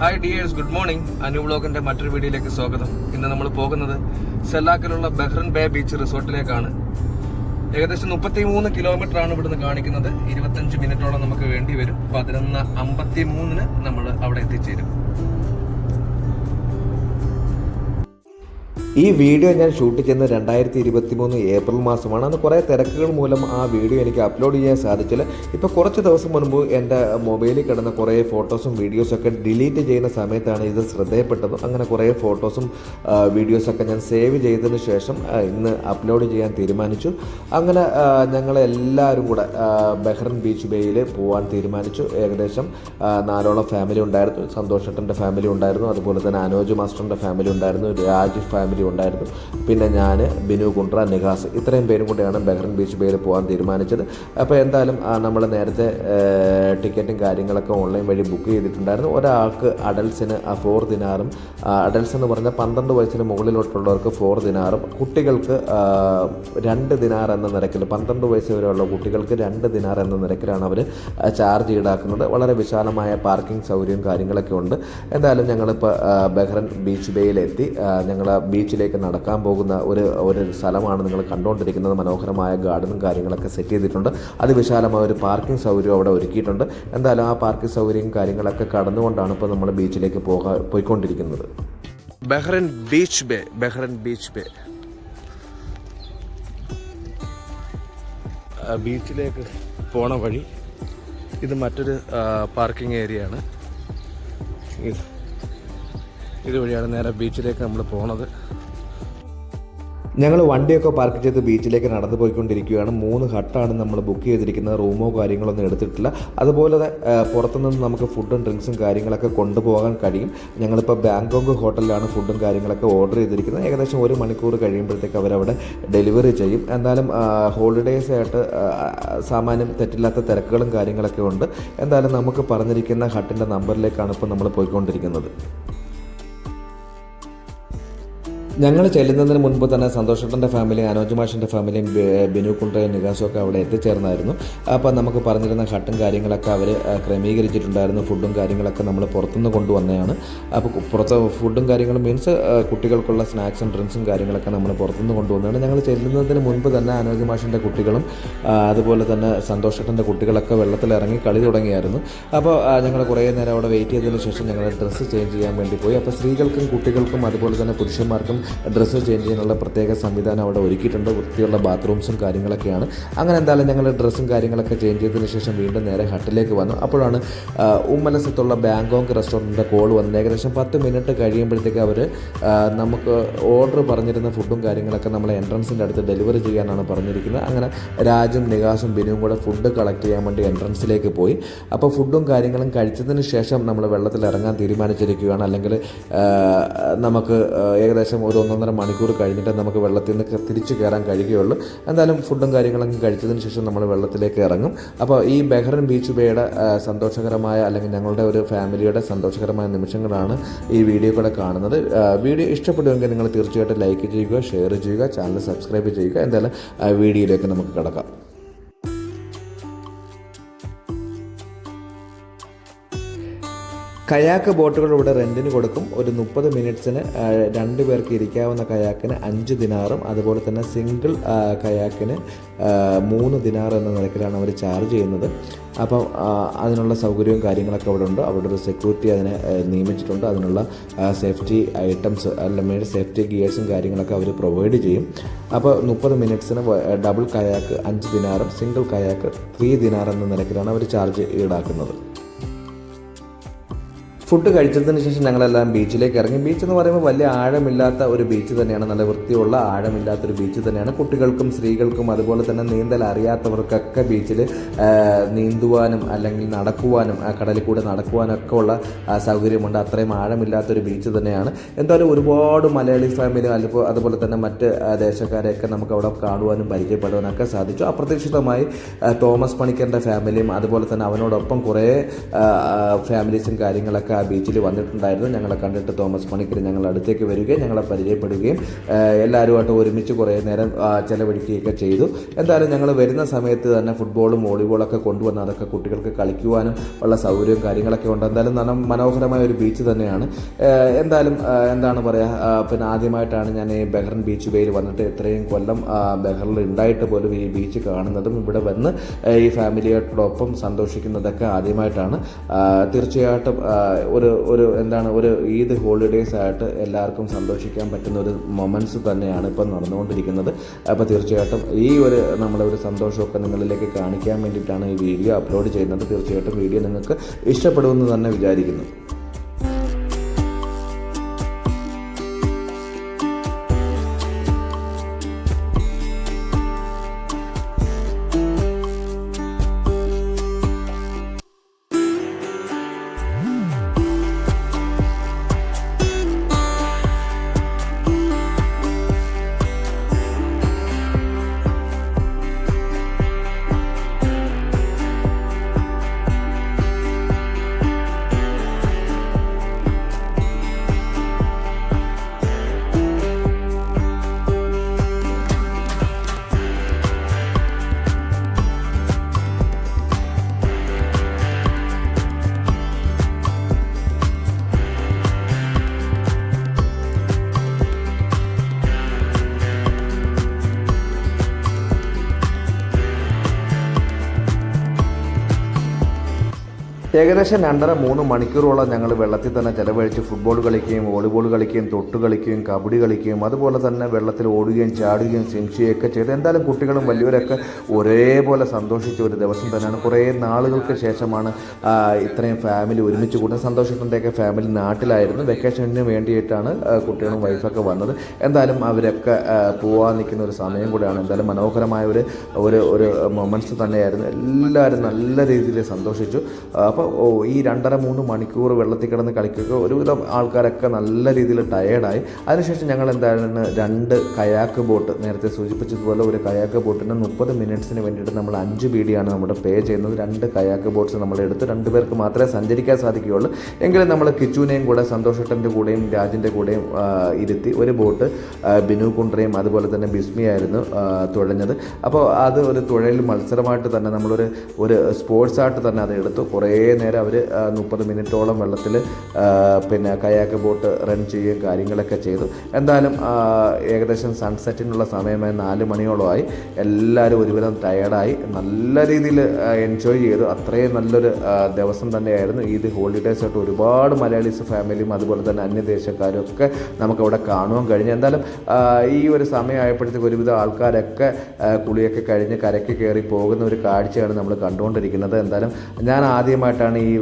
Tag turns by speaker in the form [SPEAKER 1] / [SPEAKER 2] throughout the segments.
[SPEAKER 1] Hi dears, good morning. Anu വ്ളോഗിന്റെ മറ്റൊരു വീഡിയോയിലേക്ക് സ്വാഗതം. ഇന്ന് നമ്മൾ പോകുന്നത് സെല്ലാക്കിലുള്ള ബഹ്റൻ ബേ ബീച്ച് റിസോർട്ടിലേക്കാണ്. ഏകദേശം 33 കിലോമീറ്റർ ആണ് ഇവിടുന്ന് കാണിക്കുന്നത്. 25 മിനിറ്റോളം നമുക്ക് വേണ്ടി വരും. 11:53 നമ്മൾ അവിടെ എത്തിച്ചേരും.
[SPEAKER 2] ഈ വീഡിയോ ഞാൻ ഷൂട്ട് ചെയ്യുന്നത് 2023 ഏപ്രിൽ മാസമാണ്. അന്ന് കുറേ തിരക്കുകൾ മൂലം ആ വീഡിയോ എനിക്ക് അപ്ലോഡ് ചെയ്യാൻ സാധിച്ചില്ല. ഇപ്പോൾ കുറച്ച് ദിവസം മുൻപ് എൻ്റെ മൊബൈലിൽ കിടന്ന കുറേ ഫോട്ടോസും വീഡിയോസൊക്കെ ഡിലീറ്റ് ചെയ്യുന്ന സമയത്താണ് ഇത് ശ്രദ്ധയപ്പെട്ടത്. അങ്ങനെ കുറേ ഫോട്ടോസും വീഡിയോസൊക്കെ ഞാൻ സേവ് ചെയ്തതിന് ശേഷം ഇന്ന് അപ്ലോഡ് ചെയ്യാൻ തീരുമാനിച്ചു. അങ്ങനെ ഞങ്ങളെല്ലാവരും കൂടെ ബഹ്റൻ ബീച്ച് ബേയിൽ പോകാൻ തീരുമാനിച്ചു. ഏകദേശം 4ഓളം ഫാമിലി ഉണ്ടായിരുന്നു. സന്തോഷ് ഏട്ടൻ്റെ ഫാമിലി ഉണ്ടായിരുന്നു, അതുപോലെ തന്നെ അനോജ് മാസ്റ്ററിൻ്റെ ഫാമിലി ഉണ്ടായിരുന്നു, രാജ് ഫാമിലി ഉണ്ടായിരുന്നു, പിന്നെ ഞാൻ, ബിനു കുണ്ട്ര, നിഹാസ്, ഇത്രയും പേരും കൂടെയാണ് ബഹ്റൻ ബീച്ച് ബേയിൽ പോകാൻ തീരുമാനിച്ചത്. അപ്പോൾ എന്തായാലും നമ്മൾ നേരത്തെ ടിക്കറ്റും കാര്യങ്ങളൊക്കെ ഓൺലൈൻ വഴി ബുക്ക് ചെയ്തിട്ടുണ്ടായിരുന്നു. ഒരാൾക്ക് അഡൽസിന് 4 ദിനാറും, അഡൽസ് എന്ന് പറഞ്ഞാൽ 12 വയസ്സിന് മുകളിലോട്ടുള്ളവർക്ക് 4 ദിനാറും, കുട്ടികൾക്ക് 2 ദിനാർ എന്ന നിരക്കിൽ, 12 വയസ്സ് വരെയുള്ള കുട്ടികൾക്ക് 2 ദിനാർ എന്ന നിരക്കിലാണ് അവർ ചാർജ് ഈടാക്കുന്നത്. വളരെ വിശാലമായ പാർക്കിംഗ് സൗകര്യവും കാര്യങ്ങളൊക്കെ ഉണ്ട്. എന്തായാലും ഞങ്ങളിപ്പോൾ ബഹ്റൻ ബീച്ച് ബേയിലെത്തി. ഞങ്ങൾ ബീച്ചിലേക്ക് നടക്കാൻ പോകുന്ന ഒരു സ്ഥലമാണ് നിങ്ങൾ കണ്ടുകൊണ്ടിരിക്കുന്നത്. മനോഹരമായ ഗാർഡനും കാര്യങ്ങളൊക്കെ സെറ്റ് ചെയ്തിട്ടുണ്ട്. അതിവിശാലമായ ഒരു പാർക്കിംഗ് സൗകര്യം അവിടെ ഒരുക്കിയിട്ടുണ്ട്. എന്തായാലും ആ പാർക്കിംഗ് സൗകര്യം കാര്യങ്ങളൊക്കെ കടന്നുകൊണ്ടാണ് ഇപ്പോൾ നമ്മൾ ബീച്ചിലേക്ക് പോയിക്കൊണ്ടിരിക്കുന്നത്.
[SPEAKER 1] Bahrain beach bay, Bahrain beach bay. ബീച്ചിലേക്ക് പോണ വഴി ഇത് മറ്റൊരു പാർക്കിംഗ് ഏരിയ ആണ്. ഇതുവഴിയാണ് നേരെ ബീച്ചിലേക്ക് നമ്മൾ പോണത്.
[SPEAKER 2] ഞങ്ങൾ വണ്ടിയൊക്കെ പാർക്ക് ചെയ്ത് ബീച്ചിലേക്ക് നടന്നു പോയിക്കൊണ്ടിരിക്കുകയാണ്. 3 ഹട്ടാണ് നമ്മൾ ബുക്ക് ചെയ്തിരിക്കുന്നത്. റൂമോ കാര്യങ്ങളൊന്നും എടുത്തിട്ടില്ല. അതുപോലെ പുറത്തുനിന്ന് നമുക്ക് ഫുഡും ഡ്രിങ്ക്സും കാര്യങ്ങളൊക്കെ കൊണ്ടുപോകാൻ കഴിയും. ഞങ്ങളിപ്പോൾ ബാങ്കോക്ക് ഹോട്ടലിലാണ് ഫുഡും കാര്യങ്ങളൊക്കെ ഓർഡർ ചെയ്തിരിക്കുന്നത്. ഏകദേശം 1 മണിക്കൂർ കഴിയുമ്പോഴത്തേക്ക് അവരവിടെ ഡെലിവറി ചെയ്യും. എന്തായാലും ഹോളിഡേയ്സ് ആയിട്ട് സാമാന്യം തെറ്റില്ലാത്ത തിരക്കുകളും കാര്യങ്ങളൊക്കെ ഉണ്ട്. എന്തായാലും നമുക്ക് പറഞ്ഞിരിക്കുന്ന ഹട്ടിൻ്റെ നമ്പറിലേക്കാണ് ഇപ്പോൾ നമ്മൾ പോയിക്കൊണ്ടിരിക്കുന്നത്. ഞങ്ങൾ ചെല്ലുന്നതിന് മുൻപ് തന്നെ സന്തോഷേട്ടൻ്റെ ഫാമിലിയും അനോജ് മാഷിൻ്റെ ഫാമിലിയും ബിനു കുണ്ട്രയും നികാസും ഒക്കെ അവിടെ എത്തിച്ചേർന്നായിരുന്നു. അപ്പോൾ നമുക്ക് പറഞ്ഞിരുന്ന ഹട്ടും കാര്യങ്ങളൊക്കെ അവർ ക്രമീകരിച്ചിട്ടുണ്ടായിരുന്നു. ഫുഡും കാര്യങ്ങളൊക്കെ നമ്മൾ പുറത്തുനിന്ന് കൊണ്ടുവന്നതാണ്. അപ്പോൾ പുറത്ത് ഫുഡും കാര്യങ്ങളും മീൻസ് കുട്ടികൾക്കുള്ള സ്നാക്സും ഡ്രിങ്ക്സും കാര്യങ്ങളൊക്കെ നമ്മൾ പുറത്തുനിന്ന് കൊണ്ടുവന്നതാണ്. ഞങ്ങൾ ചെല്ലുന്നതിന് മുൻപ് തന്നെ അനോജ് മാഷിൻ്റെ കുട്ടികളും അതുപോലെ തന്നെ സന്തോഷേട്ടൻ്റെ കുട്ടികളൊക്കെ വെള്ളത്തിലിറങ്ങി കളി തുടങ്ങിയായിരുന്നു. അപ്പോൾ ഞങ്ങൾ കുറേ നേരം അവിടെ വെയിറ്റ് ചെയ്തതിന് ശേഷം ഞങ്ങൾ ഡ്രസ്സ് ചേഞ്ച് ചെയ്യാൻ വേണ്ടി പോയി. അപ്പോൾ സ്ത്രീകൾക്കും കുട്ടികൾക്കും അതുപോലെ തന്നെ പുരുഷന്മാർക്കും ഡ്രസ്സ് ചേഞ്ച് ചെയ്യാനുള്ള പ്രത്യേക സംവിധാനം അവിടെ ഒരുക്കിയിട്ടുണ്ട്. വൃത്തിയുള്ള ബാത്റൂംസും കാര്യങ്ങളൊക്കെയാണ്. അങ്ങനെ എന്തായാലും ഞങ്ങൾ ഡ്രസ്സും കാര്യങ്ങളൊക്കെ ചേഞ്ച് ചെയ്തതിന് ശേഷം വീണ്ടും നേരെ ഹട്ടിലേക്ക് വന്നു. അപ്പോഴാണ് ഉമ്മലസത്തുള്ള ബാങ്കോക്ക് റെസ്റ്റോറൻറ്റിൻ്റെ കോൾ വന്നത്. ഏകദേശം 10 മിനിറ്റ് കഴിയുമ്പോഴത്തേക്ക് അവർ നമുക്ക് ഓർഡർ പറഞ്ഞിരുന്ന ഫുഡും കാര്യങ്ങളൊക്കെ നമ്മളെ എൻട്രൻസിൻ്റെ അടുത്ത് ഡെലിവറി ചെയ്യാനാണ് പറഞ്ഞിരിക്കുന്നത്. അങ്ങനെ രാജും നികാസും ബിനുവും കൂടെ ഫുഡ് കളക്ട് ചെയ്യാൻ വേണ്ടി എൻട്രൻസിലേക്ക് പോയി. അപ്പോൾ ഫുഡും കാര്യങ്ങളും കഴിച്ചതിന് ശേഷം നമ്മൾ വെള്ളത്തിൽ ഇറങ്ങാൻ തീരുമാനിച്ചിരിക്കുകയാണ്. അല്ലെങ്കിൽ നമുക്ക് ഏകദേശം 1-1.5 മണിക്കൂർ കഴിഞ്ഞിട്ട് നമുക്ക് വെള്ളത്തിൽ നിന്ന് തിരിച്ചു കയറാൻ കഴിയുകയുള്ളൂ. എന്തായാലും ഫുഡും കാര്യങ്ങളൊക്കെ കഴിച്ചതിന് ശേഷം നമ്മൾ വെള്ളത്തിലേക്ക് ഇറങ്ങും. അപ്പോൾ ഈ ബഹ്റൻ ബീച്ച് ബേയുടെ സന്തോഷകരമായ അല്ലെങ്കിൽ ഞങ്ങളുടെ ഒരു ഫാമിലിയുടെ സന്തോഷകരമായ നിമിഷങ്ങളാണ് ഈ വീഡിയോ കൂടെ കാണുന്നത്. വീഡിയോ ഇഷ്ടപ്പെടുമെങ്കിൽ നിങ്ങൾ തീർച്ചയായിട്ടും ലൈക്ക് ചെയ്യുക, ഷെയർ ചെയ്യുക, ചാനൽ സബ്സ്ക്രൈബ് ചെയ്യുക. എന്തായാലും വീഡിയോയിലേക്ക് നമുക്ക് കടക്കാം. കയാക്ക് ബോട്ടുകൾ ഇവിടെ റെൻറ്റിന് കൊടുക്കും. ഒരു 30 മിനിറ്റ്സിന് 2 പേർക്ക് ഇരിക്കാവുന്ന കയാക്കിന് 5 ദിനാറും അതുപോലെ തന്നെ സിംഗിൾ കയാക്കിന് 3 ദിനാർ എന്ന നിരക്കിലാണ് അവർ ചാർജ് ചെയ്യുന്നത്. അപ്പോൾ അതിനുള്ള സൗകര്യവും കാര്യങ്ങളൊക്കെ അവിടെ ഉണ്ട്. അവിടെ ഒരു സെക്യൂരിറ്റി അതിനെ നിയമിച്ചിട്ടുണ്ട്. അതിനുള്ള സേഫ്റ്റി ഐറ്റംസ് അല്ലെങ്കിൽ സേഫ്റ്റി ഗിയേഴ്സും കാര്യങ്ങളൊക്കെ അവർ പ്രൊവൈഡ് ചെയ്യും. അപ്പോൾ 30 മിനിറ്റ്സിന് ഡബിൾ കയാക്ക് 5 ദിനാറും സിംഗിൾ കയാക്ക് 3 ദിനാർ എന്ന നിരക്കിലാണ് അവർ ചാർജ് ഈടാക്കുന്നത്. ഫുഡ് കഴിച്ചതിന് ശേഷം ഞങ്ങളെല്ലാം ബീച്ചിലേക്ക് ഇറങ്ങി. ബീച്ച് എന്ന് പറയുമ്പോൾ വലിയ ആഴമില്ലാത്ത ഒരു ബീച്ച് തന്നെയാണ്. നല്ല വൃത്തിയുള്ള ആഴമില്ലാത്തൊരു ബീച്ച് തന്നെയാണ്. കുട്ടികൾക്കും സ്ത്രീകൾക്കും അതുപോലെ തന്നെ നീന്തൽ അറിയാത്തവർക്കൊക്കെ ബീച്ചിൽ നീന്തുവാനും അല്ലെങ്കിൽ നടക്കുവാനും കടലിൽ കൂടെ നടക്കുവാനൊക്കെ ഉള്ള സൗകര്യമുണ്ട്. അത്രയും ആഴമില്ലാത്തൊരു ബീച്ച് തന്നെയാണ്. എന്തായാലും ഒരുപാട് മലയാളി ഫാമിലി അതുപോലെ തന്നെ മറ്റ് ദേശക്കാരെയൊക്കെ നമുക്ക് അവിടെ കാണുവാനും പരിചയപ്പെടുവാനൊക്കെ സാധിച്ചു. അപ്രതീക്ഷിതമായി തോമസ് പണിക്കറിൻ്റെ ഫാമിലിയും അതുപോലെ തന്നെ അവനോടൊപ്പം കുറേ ഫാമിലീസും കാര്യങ്ങളൊക്കെ ബീച്ചിൽ വന്നിട്ടുണ്ടായിരുന്നു. ഞങ്ങളെ കണ്ടിട്ട് തോമസ് പണിക്കർ ഞങ്ങളുടെ അടുത്തേക്ക് വരികയും ഞങ്ങളെ പരിചയപ്പെടുകയും എല്ലാവരുമായിട്ട് ഒരുമിച്ച് കുറേ നേരം ചിലവഴിക്കുകയൊക്കെ ചെയ്തു. എന്തായാലും ഞങ്ങൾ വരുന്ന സമയത്ത് തന്നെ ഫുട്ബോളും വോളിബോളൊക്കെ കൊണ്ടുവന്ന് അതൊക്കെ കുട്ടികൾക്ക് കളിക്കുവാനും ഉള്ള സൗകര്യവും കാര്യങ്ങളൊക്കെ ഉണ്ട്. എന്തായാലും നല്ല മനോഹരമായ ഒരു ബീച്ച് തന്നെയാണ്. എന്തായാലും എന്താണ് പറയുക, പിന്നെ ആദ്യമായിട്ടാണ് ഞാൻ ഈ ബെഹ്റൻ ബീച്ച് വേയിൽ വന്നിട്ട് ഇത്രയും കൊല്ലം ബെഹ്റിൽ ഉണ്ടായിട്ട് പോലും ഈ ബീച്ച് കാണുന്നതും ഇവിടെ വന്ന് ഈ ഫാമിലിയോടൊപ്പം സന്തോഷിക്കുന്നതൊക്കെ ആദ്യമായിട്ടാണ്. തീർച്ചയായിട്ടും ഒരു എന്താണ് ഒരു ഈദ് ഹോളിഡേയ്സ് ആയിട്ട് എല്ലാവർക്കും സന്തോഷിക്കാൻ പറ്റുന്ന ഒരു മൊമെൻറ്റ്സ് തന്നെയാണ് ഇപ്പം നടന്നുകൊണ്ടിരിക്കുന്നത്. അപ്പോൾ തീർച്ചയായിട്ടും ഈ ഒരു നമ്മുടെ ഒരു സന്തോഷമൊക്കെ നിങ്ങളിലേക്ക് കാണിക്കാൻ വേണ്ടിയിട്ടാണ് ഈ വീഡിയോ അപ്ലോഡ് ചെയ്യുന്നത്. തീർച്ചയായിട്ടും വീഡിയോ നിങ്ങൾക്ക് ഇഷ്ടപ്പെടുമെന്ന് തന്നെ വിചാരിക്കുന്നു. ഏകദേശം 2.5-3 മണിക്കൂറോളം ഞങ്ങൾ വെള്ളത്തിൽ തന്നെ ചിലവഴിച്ച് ഫുട്ബോൾ കളിക്കുകയും വോളിബോൾ കളിക്കുകയും തൊട്ട് കളിക്കുകയും കബഡി കളിക്കുകയും അതുപോലെ തന്നെ വെള്ളത്തിൽ ഓടുകയും ചാടുകയും സ്വിം ചെയ്യുകയൊക്കെ ചെയ്ത് എന്തായാലും കുട്ടികളും വലിയവരൊക്കെ ഒരേപോലെ സന്തോഷിച്ച ഒരു ദിവസം തന്നെയാണ്. കുറേ നാളുകൾക്ക് ശേഷമാണ് ഇത്രയും ഫാമിലി ഒരുമിച്ച് കൂടുന്നത്. സന്തോഷത്തിൻ്റെയൊക്കെ ഫാമിലി നാട്ടിലായിരുന്നു. വെക്കേഷന് വേണ്ടിയിട്ടാണ് കുട്ടികളും വൈഫൊക്കെ വന്നത്. എന്തായാലും അവരൊക്കെ പോകാൻ നിൽക്കുന്ന ഒരു സമയം കൂടെയാണ്. എന്തായാലും മനോഹരമായ ഒരു മൊമെൻറ്റ്സ് തന്നെയായിരുന്നു. എല്ലാവരും നല്ല രീതിയിൽ സന്തോഷിച്ചു. അപ്പോൾ ഈ 2.5-3 മണിക്കൂർ വെള്ളത്തിൽ കിടന്ന് കളിക്കുക ഒരുവിധം ആൾക്കാരൊക്കെ നല്ല രീതിയിൽ ടയേർഡായി. അതിനുശേഷം ഞങ്ങൾ എന്താണ് 2 കയാക്ക് ബോട്ട്, നേരത്തെ സൂചിപ്പിച്ചതുപോലെ ഒരു കയാക്ക് ബോട്ടിന് 30 മിനിറ്റ്സിന് വേണ്ടിയിട്ട് നമ്മൾ 5 ബീഡിയാണ് നമ്മുടെ പേ ചെയ്യുന്നത്. 2 കയാക്ക് ബോട്ട്സ് നമ്മൾ എടുത്ത് 2 പേർക്ക് മാത്രമേ സഞ്ചരിക്കാൻ സാധിക്കുകയുള്ളൂ. എങ്കിലും നമ്മൾ കിച്ചുവിനെയും കൂടെ സന്തോഷേട്ടൻ്റെ കൂടെയും രാജിൻ്റെ കൂടെയും ഇരുത്തി ഒരു ബോട്ട് ബിനു കുണ്ട്രയും അതുപോലെ തന്നെ ബിസ്മിയായിരുന്നു തുഴഞ്ഞത്. അപ്പോൾ അത് ഒരു തുഴയിൽ മത്സരമായിട്ട് തന്നെ നമ്മളൊരു സ്പോർട്സായിട്ട് തന്നെ അത് എടുത്തു. കുറേ നേരം അവർ 30 മിനിറ്റോളം വെള്ളത്തിൽ പിന്നെ കയാക്ക് ബോട്ട് റൺ ചെയ്യുകയും കാര്യങ്ങളൊക്കെ ചെയ്തു. എന്തായാലും ഏകദേശം സൺസെറ്റിനുള്ള സമയമായി 4 മണിയോളമായി. എല്ലാവരും ഒരുവിധം ടയേർഡായി നല്ല രീതിയിൽ എൻജോയ് ചെയ്തു. അത്രയും നല്ലൊരു ദിവസം തന്നെയായിരുന്നു. ഈദ് ഹോളിഡേയ്സ് ആയിട്ട് ഒരുപാട് മലയാളീസ് ഫാമിലിയും അതുപോലെ തന്നെ അന്യദേശക്കാരും ഒക്കെ നമുക്കവിടെ കാണുവാൻ കഴിഞ്ഞു. എന്തായാലും ഈ ഒരു സമയമായപ്പോഴത്തേക്ക് ഒരുവിധം ആൾക്കാരൊക്കെ കുളിയൊക്കെ കഴിഞ്ഞ് കരയ്ക്ക് കയറി പോകുന്ന ഒരു കാഴ്ചയാണ് നമ്മൾ കണ്ടുകൊണ്ടിരിക്കുന്നത്. എന്തായാലും ഞാൻ ആദ്യമായിട്ടാണ് ഈ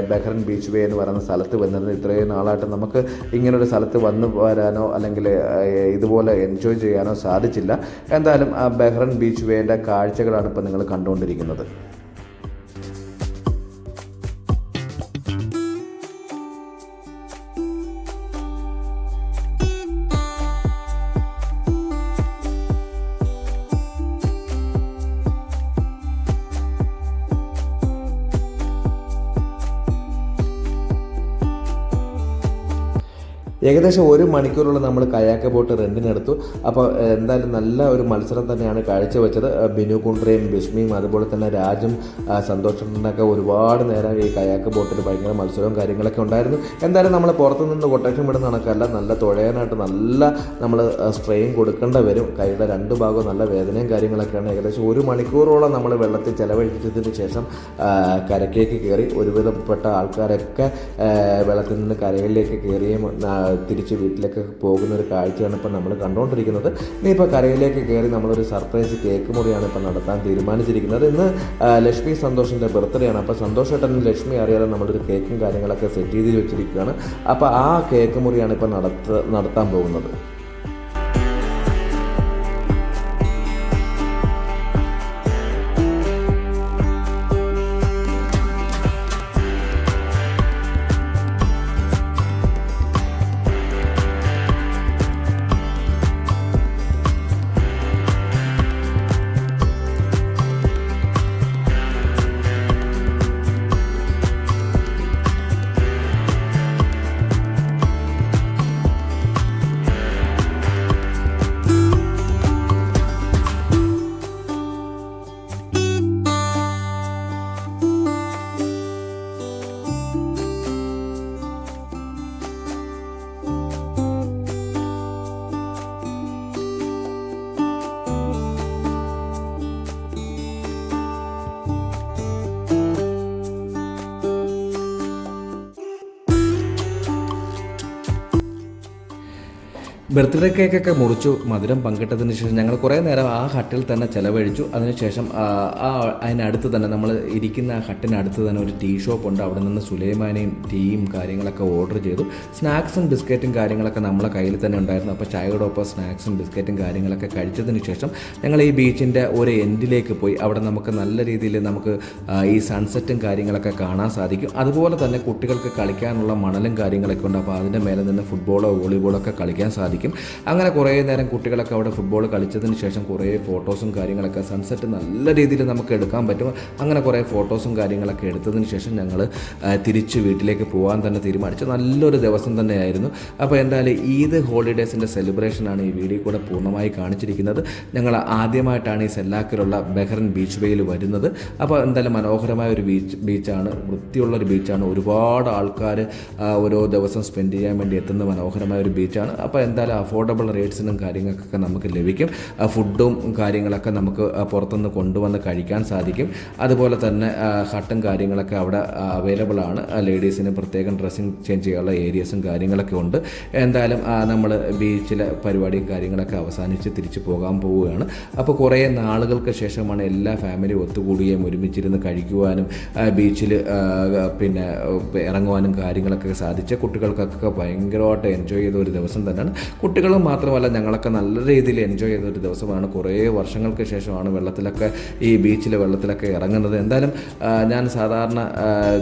[SPEAKER 2] ബെഹ്റൻ ബീച്ച് വേ എന്ന് പറയുന്ന സ്ഥലത്ത് വന്നത്. ഇത്രയും നാളായിട്ട് നമുക്ക് ഇങ്ങനൊരു സ്ഥലത്ത് വന്നു വരാനോ അല്ലെങ്കിൽ ഇതുപോലെ എൻജോയ് ചെയ്യാനോ സാധിച്ചില്ല. എന്തായാലും ബെഹ്റൻ ബീച്ച് വേൻ്റെ കാഴ്ചകളാണ് ഇപ്പോൾ നിങ്ങൾ കണ്ടുകൊണ്ടിരിക്കുന്നത്. ഏകദേശം 1 മണിക്കൂറോളം നമ്മൾ കയാക്ക് ബോട്ട് റെൻറ്റിനെടുത്തു. അപ്പോൾ എന്തായാലും നല്ല ഒരു മത്സരം തന്നെയാണ് കാഴ്ചവെച്ചത്. ബിനു കുണ്ട്രയും ബിസ്മിയും അതുപോലെ തന്നെ രാജും സന്തോഷത്തിനൊക്കെ ഒരുപാട് നേരം ഈ കയാക്ക് ബോട്ടിൽ ഭയങ്കര മത്സരവും കാര്യങ്ങളൊക്കെ ഉണ്ടായിരുന്നു. എന്തായാലും നമ്മൾ പുറത്തുനിന്ന് കൊട്ടേഷൻ വിടുന്ന കണക്കല്ല, നല്ല തുഴയാനായിട്ട് നല്ല നമ്മൾ സ്ട്രെയിൻ കൊടുക്കേണ്ടി വരും. കൈയുടെ 2 ഭാഗവും നല്ല വേദനയും കാര്യങ്ങളൊക്കെയാണ്. ഏകദേശം 1 മണിക്കൂറോളം നമ്മൾ വെള്ളത്തിൽ ചിലവഴിച്ചതിന് ശേഷം കരക്കേക്ക് കയറി. ഒരുവിധപ്പെട്ട ആൾക്കാരൊക്കെ വെള്ളത്തിൽ നിന്ന് കരയിലേക്ക് കയറിയും തിരിച്ച് വീട്ടിലേക്ക് പോകുന്ന ഒരു കാഴ്ചയാണ് ഇപ്പോൾ നമ്മൾ കണ്ടുകൊണ്ടിരിക്കുന്നത്. ഇനിയിപ്പോൾ കരയിലേക്ക് കയറി നമ്മളൊരു സർപ്രൈസ് കേക്ക് മുറിയാണ് ഇപ്പോൾ നടത്താൻ തീരുമാനിച്ചിരിക്കുന്നത്. ഇന്ന് ലക്ഷ്മി സന്തോഷിൻ്റെ ബർത്ത്ഡേ ആണ്. അപ്പോൾ സന്തോഷേട്ടൻ ലക്ഷ്മി അറിയാതെ നമ്മളൊരു കേക്കും കാര്യങ്ങളൊക്കെ സെറ്റ് ചെയ്ത് വെച്ചിരിക്കുകയാണ്. അപ്പോൾ ആ കേക്ക് മുറിയാണ് ഇപ്പോൾ നടത്താൻ പോകുന്നത്. ബർത്ത്ഡേ കേക്കൊക്കെ മുറിച്ചു, മധുരം പങ്കിട്ടതിന് ശേഷം ഞങ്ങൾ കുറേ നേരം ആ ഹട്ടിൽ തന്നെ ചിലവഴിച്ചു. അതിനുശേഷം അതിനടുത്ത് തന്നെ നമ്മൾ ഇരിക്കുന്ന ആ ഹട്ടിനടുത്ത് തന്നെ ഒരു ടീ ഷോപ്പ് ഉണ്ട്. അവിടെ നിന്ന് സുലൈമാനയും ടീയും കാര്യങ്ങളൊക്കെ ഓർഡർ ചെയ്തു. സ്നാക്സും ബിസ്ക്കറ്റും കാര്യങ്ങളൊക്കെ നമ്മളെ കയ്യിൽ തന്നെ ഉണ്ടായിരുന്നു. അപ്പോൾ ചായയോടൊപ്പം സ്നാക്സും ബിസ്ക്കറ്റും കാര്യങ്ങളൊക്കെ കഴിച്ചതിന് ശേഷം ഞങ്ങൾ ഈ ബീച്ചിൻ്റെ ഒരു എൻഡിലേക്ക് പോയി. അവിടെ നമുക്ക് നല്ല രീതിയിൽ നമുക്ക് ഈ സൺസെറ്റും കാര്യങ്ങളൊക്കെ കാണാൻ സാധിക്കും. അതുപോലെ തന്നെ കുട്ടികൾക്ക് കളിക്കാനുള്ള മണലും കാര്യങ്ങളൊക്കെ ഉണ്ട്. അപ്പോൾ അതിൻ്റെ മേലെ നിന്ന് ഫുട്ബോളോ വോളിബോളോ ഒക്കെ കളിക്കാൻ സാധിക്കും. അങ്ങനെ കുറേ നേരം കുട്ടികളൊക്കെ അവിടെ ഫുട്ബോൾ കളിച്ചതിന് ശേഷം കുറേ ഫോട്ടോസും കാര്യങ്ങളൊക്കെ സൺസെറ്റ് നല്ല രീതിയിൽ നമുക്ക് എടുക്കാൻ പറ്റും. അങ്ങനെ കുറേ ഫോട്ടോസും കാര്യങ്ങളൊക്കെ എടുത്തതിന് ശേഷം ഞങ്ങൾ തിരിച്ച് വീട്ടിലേക്ക് പോകാൻ തന്നെ തീരുമാനിച്ചു. നല്ലൊരു ദിവസം തന്നെയായിരുന്നു. അപ്പോൾ എന്തായാലും ഈദ് ഹോളിഡേയ്സിൻ്റെ സെലിബ്രേഷനാണ് ഈ വീഡിയോ കൂടെ പൂർണ്ണമായി കാണിച്ചിരിക്കുന്നത്. ഞങ്ങൾ ആദ്യമായിട്ടാണ് ഈ സെല്ലാക്കിലുള്ള ബഹ്റൈൻ ബീച്ച് വേയിൽ വരുന്നത്. അപ്പോൾ എന്തായാലും മനോഹരമായ ഒരു ബീച്ചാണ്, വൃത്തിയുള്ളൊരു ബീച്ചാണ്. ഒരുപാട് ആൾക്കാർ ഓരോ ദിവസം സ്പെൻഡ് ചെയ്യാൻ വേണ്ടി എത്തുന്ന മനോഹരമായ ഒരു ബീച്ചാണ്. അപ്പോൾ എന്തായാലും അഫോർഡബിൾ റേറ്റ്സിനും കാര്യങ്ങൾക്കൊക്കെ നമുക്ക് ലഭിക്കും. ഫുഡും കാര്യങ്ങളൊക്കെ നമുക്ക് പുറത്തുനിന്ന് കൊണ്ടുവന്ന് കഴിക്കാൻ സാധിക്കും. അതുപോലെ തന്നെ ഹട്ടും കാര്യങ്ങളൊക്കെ അവിടെ അവൈലബിൾ ആണ്. ലേഡീസിന് പ്രത്യേകം ഡ്രസ്സിങ് ചേഞ്ച് ചെയ്യാനുള്ള ഏരിയസും കാര്യങ്ങളൊക്കെ ഉണ്ട്. എന്തായാലും നമ്മൾ ബീച്ചിലെ പരിപാടിയും കാര്യങ്ങളൊക്കെ അവസാനിച്ച് തിരിച്ചു പോകാൻ പോവുകയാണ്. അപ്പോൾ കുറേ നാളുകൾക്ക് ശേഷമാണ് എല്ലാ ഫാമിലിയും ഒത്തുകൂടുകയും ഒരുമിച്ചിരുന്ന് കഴിക്കുവാനും ബീച്ചിൽ പിന്നെ ഇറങ്ങുവാനും കാര്യങ്ങളൊക്കെ സാധിച്ച കുട്ടികൾക്കൊക്കെ ഭയങ്കരമായിട്ട് എൻജോയ് ചെയ്ത ഒരു ദിവസം തന്നെയാണ്. കുട്ടികളും മാത്രമല്ല ഞങ്ങളൊക്കെ നല്ല രീതിയിൽ എൻജോയ് ചെയ്ത ഒരു ദിവസമാണ്. കുറേ വർഷങ്ങൾക്ക് ശേഷമാണ് ഈ ബീച്ചിലെ വെള്ളത്തിലൊക്കെ ഇറങ്ങുന്നത്. എന്തായാലും ഞാൻ സാധാരണ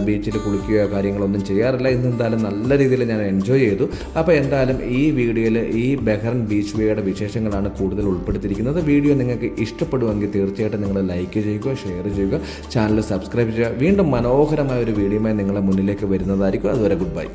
[SPEAKER 2] ബീച്ചിൽ കുളിക്കുകയോ കാര്യങ്ങളൊന്നും ചെയ്യാറില്ല. ഇന്ന് എന്തായാലും നല്ല രീതിയിൽ ഞാൻ എൻജോയ് ചെയ്തു. അപ്പോൾ എന്തായാലും ഈ വീഡിയോയിൽ ഈ ബഹ്റൈൻ ബീച്ച് വേയുടെ വിശേഷങ്ങളാണ് കൂടുതൽ ഉൾപ്പെടുത്തിയിരിക്കുന്നത്. വീഡിയോ നിങ്ങൾക്ക് ഇഷ്ടപ്പെടുമെങ്കിൽ തീർച്ചയായിട്ടും നിങ്ങൾ ലൈക്ക് ചെയ്യുക, ഷെയർ ചെയ്യുക, ചാനൽ സബ്സ്ക്രൈബ് ചെയ്യുക. വീണ്ടും മനോഹരമായ ഒരു വീഡിയോയുമായി നിങ്ങളുടെ മുന്നിലേക്ക് വരുന്നതായിരിക്കും. അതുവരെ ഗുഡ് ബൈ.